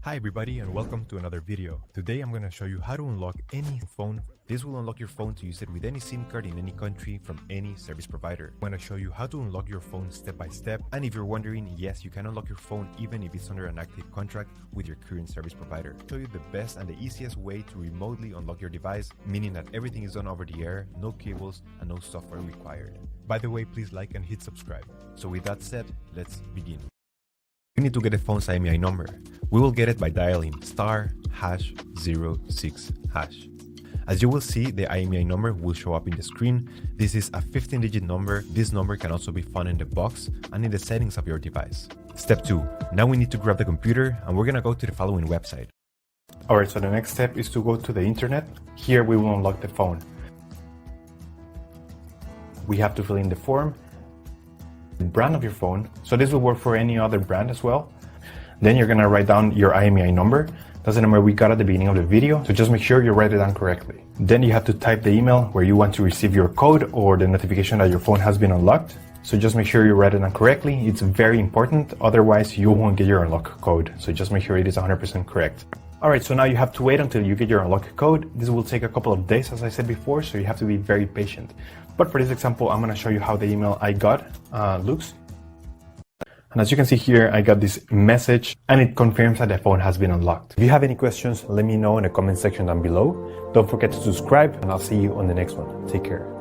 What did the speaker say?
Hi everybody and welcome to another video. Today I'm going to show you how to unlock any phone. This will unlock your phone to use it with any SIM card in any country from any service provider. I'm going to show you how to unlock your phone step by step, and if you're wondering, yes, you can unlock your phone even if it's under an active contract with your current service provider. I'll show you the best and the easiest way to remotely unlock your device, meaning that everything is done over the air, no cables and no software required. By the way, please like and hit subscribe. So with that said, let's begin. We need to get a phone's IMEI number. We will get it by dialing *#06#. As you will see, the IMEI number will show up in the screen. This is a 15-digit number. This number can also be found in the box and in the settings of your device. Step 2. Now we need to grab the computer and we're gonna go to the following website. Alright, so the next step is to go to the internet. Here we will unlock the phone. We have to fill in the form, the brand of your phone. So this will work for any other brand as well. Then you're gonna write down your IMEI number. That's the number we got at the beginning of the video, so just make sure you write it down correctly. Then you have to type the email where you want to receive your code or the notification that your phone has been unlocked. So just make sure you write it down correctly. It's very important, otherwise you won't get your unlock code. So just make sure it is 100% correct. Alright, so now you have to wait until you get your unlock code. This will take a couple of days, as I said before, so you have to be very patient. But for this example, I'm gonna show you how the email I got looks. And as you can see here, I got this message and it confirms that the phone has been unlocked. If you have any questions, let me know in the comment section down below. Don't forget to subscribe and I'll see you on the next one. Take care.